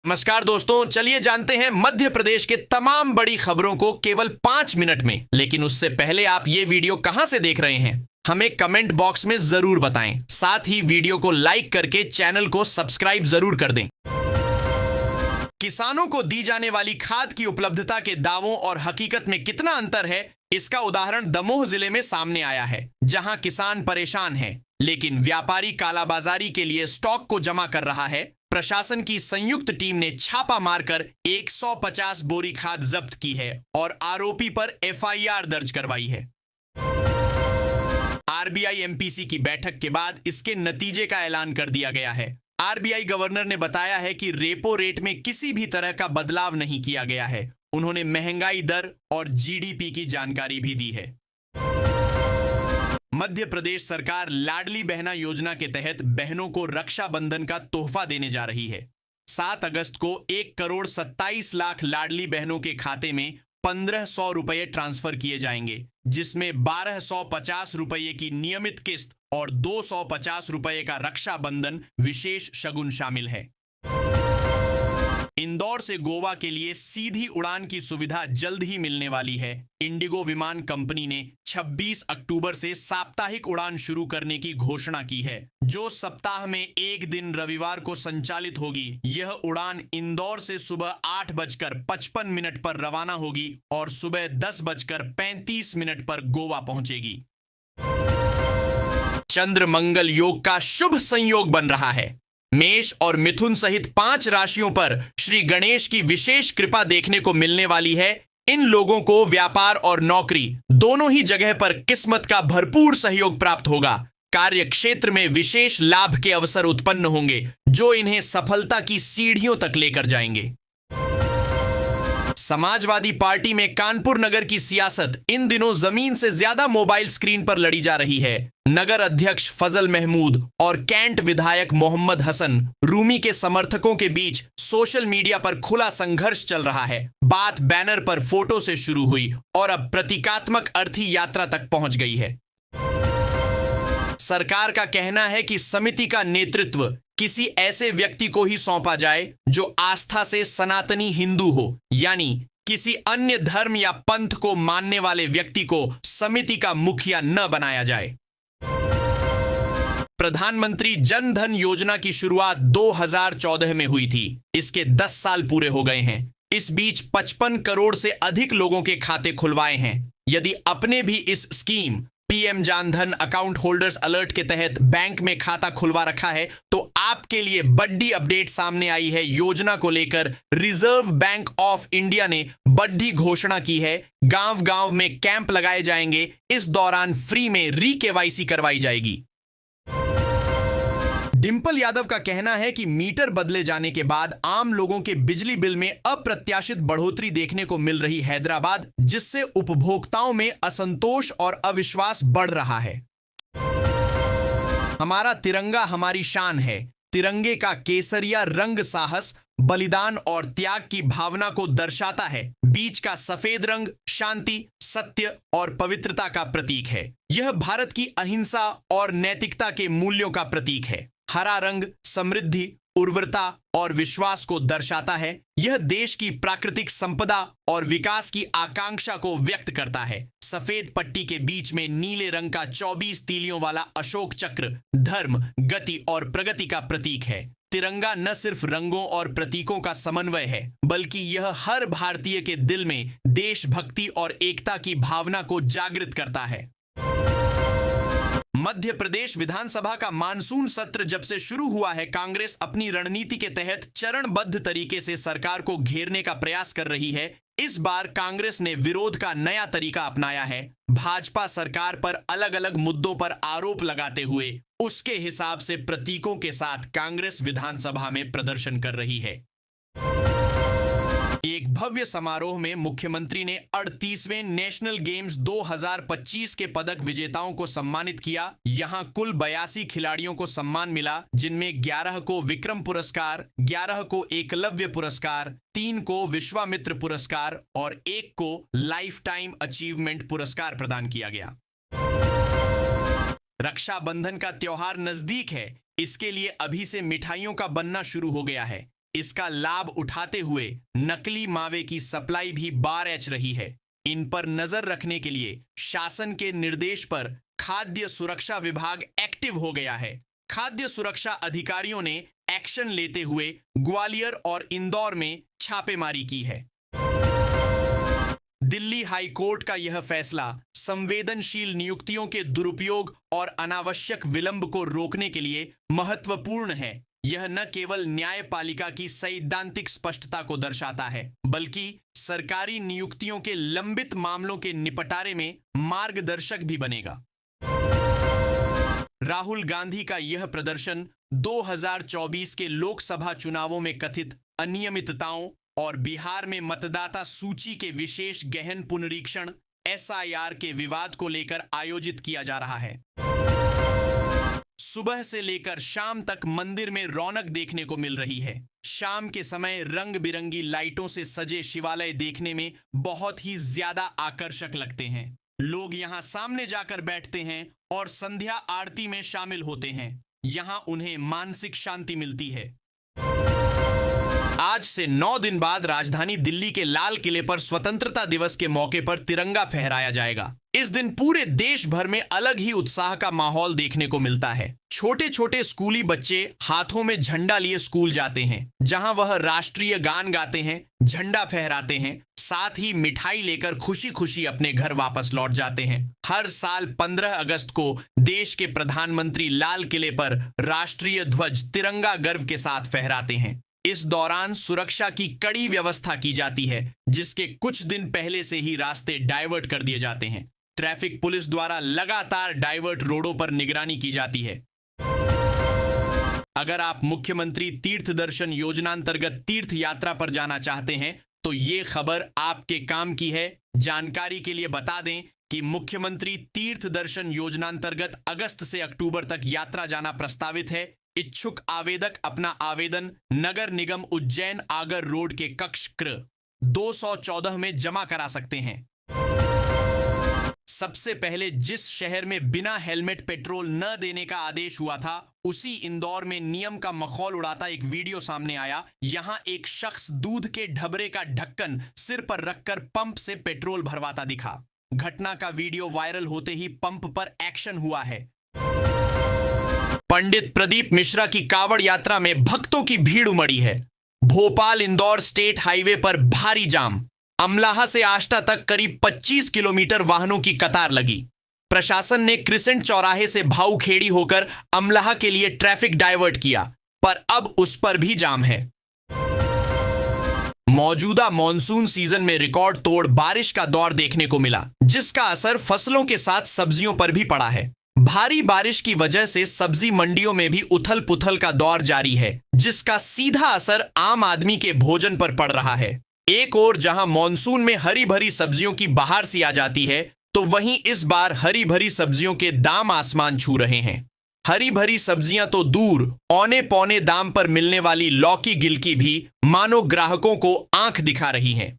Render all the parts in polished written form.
नमस्कार दोस्तों, चलिए जानते हैं मध्य प्रदेश के तमाम बड़ी खबरों को केवल 5 मिनट में। लेकिन उससे पहले आप ये वीडियो कहां से देख रहे हैं हमें कमेंट बॉक्स में जरूर बताएं। साथ ही वीडियो को लाइक करके चैनल को सब्सक्राइब जरूर कर दें। किसानों को दी जाने वाली खाद की उपलब्धता के दावों और हकीकत में कितना अंतर है, इसका उदाहरण दमोह जिले में सामने आया है, जहां किसान परेशान है लेकिन व्यापारी कालाबाजारी के लिए स्टॉक को जमा कर रहा है। प्रशासन की संयुक्त टीम ने छापा मारकर 150 बोरी खाद जब्त की है और आरोपी पर एफआईआर दर्ज करवाई है। आरबीआई एमपीसी की बैठक के बाद इसके नतीजे का ऐलान कर दिया गया है। आरबीआई गवर्नर ने बताया है कि रेपो रेट में किसी भी तरह का बदलाव नहीं किया गया है। उन्होंने महंगाई दर और जीडीपी की जानकारी भी दी है। मध्य प्रदेश सरकार लाडली बहना योजना के तहत बहनों को रक्षाबंधन का तोहफा देने जा रही है। 7 अगस्त को 1,27,00,000 लाडली बहनों के खाते में 1,500 रुपये ट्रांसफर किए जाएंगे, जिसमें 1,250 रुपये की नियमित किस्त और 250 रुपये का रक्षाबंधन विशेष शगुन शामिल है। इंदौर से गोवा के लिए सीधी उड़ान की सुविधा जल्द ही मिलने वाली है। इंडिगो विमान कंपनी ने 26 अक्टूबर से साप्ताहिक उड़ान शुरू करने की घोषणा की है, जो सप्ताह में एक दिन रविवार को संचालित होगी। यह उड़ान इंदौर से सुबह 8:55 पर रवाना होगी और सुबह 10:35 पर गोवा पहुंचेगी। चंद्र मंगल योग का शुभ संयोग बन रहा है। मेष और मिथुन सहित 5 राशियों पर श्री गणेश की विशेष कृपा देखने को मिलने वाली है। इन लोगों को व्यापार और नौकरी दोनों ही जगह पर किस्मत का भरपूर सहयोग प्राप्त होगा। कार्य क्षेत्र में विशेष लाभ के अवसर उत्पन्न होंगे, जो इन्हें सफलता की सीढ़ियों तक लेकर जाएंगे। समाजवादी पार्टी में कानपुर नगर की सियासत इन दिनों जमीन से ज्यादा मोबाइल स्क्रीन पर लड़ी जा रही है। नगर अध्यक्ष फजल महमूद और कैंट विधायक मोहम्मद हसन रूमी के समर्थकों के बीच सोशल मीडिया पर खुला संघर्ष चल रहा है। बात बैनर पर फोटो से शुरू हुई और अब प्रतीकात्मक अर्थी यात्रा तक पहुंच गई है। सरकार का कहना है कि समिति का नेतृत्व किसी ऐसे व्यक्ति को ही सौंपा जाए जो आस्था से सनातनी हिंदू हो, यानी किसी अन्य धर्म या पंथ को मानने वाले व्यक्ति को समिति का मुखिया न बनाया जाए। प्रधानमंत्री जन धन योजना की शुरुआत 2014 में हुई थी। इसके 10 साल पूरे हो गए हैं। इस बीच 55 करोड़ से अधिक लोगों के खाते खुलवाए हैं। यदि आपने भी इस scheme PM Jan Dhan account holders alert के तहत बैंक में खाता खुलवा रखा है, तो आपके लिए बड़ी अपडेट सामने आई है। योजना को लेकर रिजर्व बैंक ऑफ इंडिया ने बड़ी घोषणा की है। गांव-गांव में कैंप लगाए जाएंगे। इस दौरान फ्री में री-केवाईसी करवाई जाएगी। डिंपल यादव का कहना है कि मीटर बदले जाने के बाद आम लोगों के बिजली बिल में अप्रत्याशित बढ़ोतरी देखने को मिल रही हैदराबाद, जिससे उपभोक्ताओं में असंतोष और अविश्वास बढ़ रहा है। हमारा तिरंगा हमारी शान है। तिरंगे का केसरिया रंग साहस, बलिदान और त्याग की भावना को दर्शाता है। बीच का सफेद रंग शांति, सत्य और पवित्रता का प्रतीक है। यह भारत की अहिंसा और नैतिकता के मूल्यों का प्रतीक है। हरा रंग समृद्धि, उर्वरता और विश्वास को दर्शाता है। यह देश की प्राकृतिक संपदा और विकास की आकांक्षा को व्यक्त करता है। सफेद पट्टी के बीच में नीले रंग का 24 तीलियों वाला अशोक चक्र धर्म, गति और प्रगति का प्रतीक है। तिरंगा न सिर्फ रंगों और प्रतीकों का समन्वय है, बल्कि यह हर भारतीय के दिल में देशभक्ति और एकता की भावना को जागृत करता है। मध्य प्रदेश विधानसभा का मानसून सत्र जब से शुरू हुआ है, कांग्रेस अपनी रणनीति के तहत चरणबद्ध तरीके से सरकार को घेरने का प्रयास कर रही है। इस बार कांग्रेस ने विरोध का नया तरीका अपनाया है। भाजपा सरकार पर अलग अलग मुद्दों पर आरोप लगाते हुए उसके हिसाब से प्रतीकों के साथ कांग्रेस विधानसभा में प्रदर्शन कर रही है। एक भव्य समारोह में मुख्यमंत्री ने 38वें नेशनल गेम्स 2025 के पदक विजेताओं को सम्मानित किया। यहां कुल 82 खिलाड़ियों को सम्मान मिला, जिनमें 11 को विक्रम पुरस्कार, 11 को एकलव्य पुरस्कार, 3 को विश्वामित्र पुरस्कार और 1 को लाइफ टाइम अचीवमेंट पुरस्कार प्रदान किया गया। रक्षाबंधन का त्योहार नजदीक है। इसके लिए अभी से मिठाइयों का बनना शुरू हो गया है। इसका लाभ उठाते हुए नकली मावे की सप्लाई भी बारएच रही है। इन पर नजर रखने के लिए शासन के निर्देश पर खाद्य सुरक्षा विभाग एक्टिव हो गया है। खाद्य सुरक्षा अधिकारियों ने एक्शन लेते हुए ग्वालियर और इंदौर में छापेमारी की है। दिल्ली हाई कोर्ट का यह फैसला संवेदनशील नियुक्तियों के दुरुपयोग और अनावश्यक विलंब को रोकने के लिए महत्वपूर्ण है। यह न केवल न्यायपालिका की सैद्धांतिक स्पष्टता को दर्शाता है, बल्कि सरकारी नियुक्तियों के लंबित मामलों के निपटारे में मार्गदर्शक भी बनेगा। राहुल गांधी का यह प्रदर्शन 2024 के लोकसभा चुनावों में कथित अनियमितताओं और बिहार में मतदाता सूची के विशेष गहन पुनरीक्षण SIR के विवाद को लेकर आयोजित किया जा रहा है। सुबह से लेकर शाम तक मंदिर में रौनक देखने को मिल रही है। शाम के समय रंग बिरंगी लाइटों से सजे शिवालय देखने में बहुत ही ज्यादा आकर्षक लगते हैं। लोग यहां सामने जाकर बैठते हैं और संध्या आरती में शामिल होते हैं। यहां उन्हें मानसिक शांति मिलती है। आज से 9 दिन बाद राजधानी दिल्ली के लाल किले पर स्वतंत्रता दिवस के मौके पर तिरंगा फहराया जाएगा। इस दिन पूरे देश भर में अलग ही उत्साह का माहौल देखने को मिलता है। छोटे छोटे स्कूली बच्चे हाथों में झंडा लिए स्कूल जाते हैं, जहां वह राष्ट्रीय गान गाते हैं, झंडा फहराते हैं, साथ ही मिठाई लेकर खुशी खुशी अपने घर वापस लौट जाते हैं। हर साल 15 अगस्त को देश के प्रधानमंत्री लाल किले पर राष्ट्रीय ध्वज तिरंगा गर्व के साथ फहराते हैं। इस दौरान सुरक्षा की कड़ी व्यवस्था की जाती है, जिसके कुछ दिन पहले से ही रास्ते डाइवर्ट कर दिए जाते हैं। ट्रैफिक पुलिस द्वारा लगातार डाइवर्ट रोडों पर निगरानी की जाती है। अगर आप मुख्यमंत्री तीर्थ दर्शन योजना अंतर्गत तीर्थ यात्रा पर जाना चाहते हैं तो ये खबर आपके काम की है। जानकारी के लिए बता दें कि मुख्यमंत्री तीर्थ दर्शन योजना अंतर्गत अगस्त से अक्टूबर तक यात्रा जाना प्रस्तावित है। इच्छुक आवेदक अपना आवेदन नगर निगम उज्जैन आगर रोड के कक्ष क्र 214 में जमा करा सकते हैं। सबसे पहले जिस शहर में बिना हेलमेट पेट्रोल न देने का आदेश हुआ था, उसी इंदौर में नियम का मखौल उड़ाता एक वीडियो सामने आया। यहां एक शख्स दूध के ढबरे का ढक्कन सिर पर रखकर पंप से पेट्रोल भरवाता दिखा। घटना का वीडियो वायरल होते ही पंप पर एक्शन हुआ है। पंडित प्रदीप मिश्रा की कावड़ यात्रा में भक्तों की भीड़ उमड़ी है। भोपाल इंदौर स्टेट हाईवे पर भारी जाम। अमलाहा से आष्टा तक करीब 25 किलोमीटर वाहनों की कतार लगी। प्रशासन ने क्रिसेंट चौराहे से भाऊखेड़ी होकर अमलाहा के लिए ट्रैफिक डाइवर्ट किया, पर अब उस पर भी जाम है। मौजूदा मॉनसून सीजन में रिकॉर्ड तोड़ बारिश का दौर देखने को मिला, जिसका असर फसलों के साथ सब्जियों पर भी पड़ा है। भारी बारिश की वजह से सब्जी मंडियों में भी उथल पुथल का दौर जारी है, जिसका सीधा असर आम आदमी के भोजन पर पड़ रहा है। एक ओर जहां मॉनसून में हरी भरी सब्जियों की बहार सी आ जाती है, तो वहीं इस बार हरी भरी सब्जियों के दाम आसमान छू रहे हैं। हरी भरी सब्जियां तो दूर, औने पौने दाम पर मिलने वाली लौकी गिलकी भी मानो ग्राहकों को आंख दिखा रही हैं।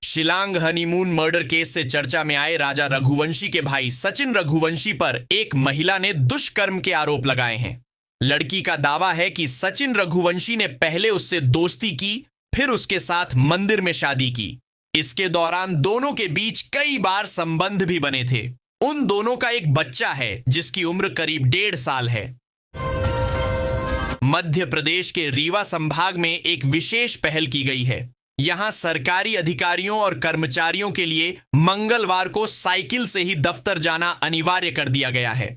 शिलांग हनीमून मर्डर केस से चर्चा में आए राजा रघुवंशी के भाई सचिन रघुवंशी पर एक महिला ने दुष्कर्म के आरोप लगाए हैं। लड़की का दावा है कि सचिन रघुवंशी ने पहले उससे दोस्ती की, फिर उसके साथ मंदिर में शादी की। इसके दौरान दोनों के बीच कई बार संबंध भी बने थे। उन दोनों का एक बच्चा है, जिसकी उम्र करीब 1.5 साल है। मध्य प्रदेश के रीवा संभाग में एक विशेष पहल की गई है। यहां सरकारी अधिकारियों और कर्मचारियों के लिए मंगलवार को साइकिल से ही दफ्तर जाना अनिवार्य कर दिया गया है।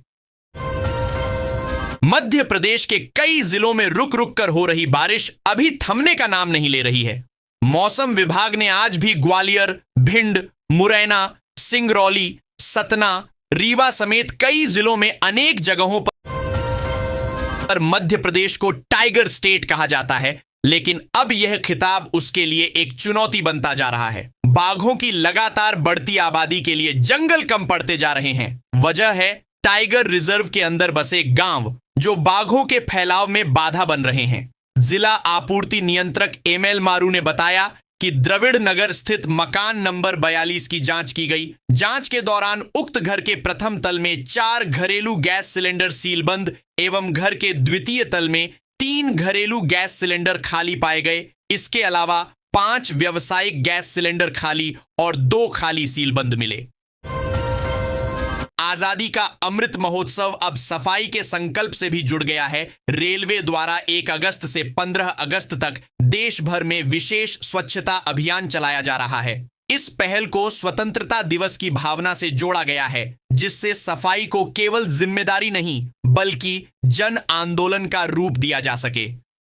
मध्य प्रदेश के कई जिलों में रुक रुक कर हो रही बारिश अभी थमने का नाम नहीं ले रही है। मौसम विभाग ने आज भी ग्वालियर, भिंड, मुरैना, सिंगरौली, सतना, रीवा समेत कई जिलों में अनेक जगहों पर मध्य प्रदेश को टाइगर स्टेट कहा जाता है, लेकिन अब यह खिताब उसके लिए एक चुनौती बनता जा रहा है। बाघों की लगातार बढ़ती आबादी के लिए जंगल कम पड़ते जा रहे हैं। वजह है टाइगर रिजर्व के अंदर बसे गांव, जो बाघों के फैलाव में बाधा बन रहे हैं। जिला आपूर्ति नियंत्रक ML मारू ने बताया कि द्रविड़ नगर स्थित मकान नंबर 42 की जांच की गई। जांच के दौरान उक्त घर के प्रथम तल में 4 घरेलू गैस सिलेंडर सीलबंद एवं घर के द्वितीय तल में 3 घरेलू गैस सिलेंडर खाली पाए गए। इसके अलावा 5 व्यावसायिक गैस सिलेंडर खाली और 2 खाली सीलबंद मिले। आजादी का अमृत महोत्सव अब सफाई के संकल्प से भी जुड़ गया है। रेलवे द्वारा 1 अगस्त से 15 अगस्त तक देश भर में विशेष स्वच्छता अभियान चलाया जा रहा है। इस पहल को स्वतंत्रता दिवस की भावना से जोड़ा गया है, जिससे सफाई को केवल जिम्मेदारी नहीं बल्कि जन आंदोलन का रूप दिया जा सके।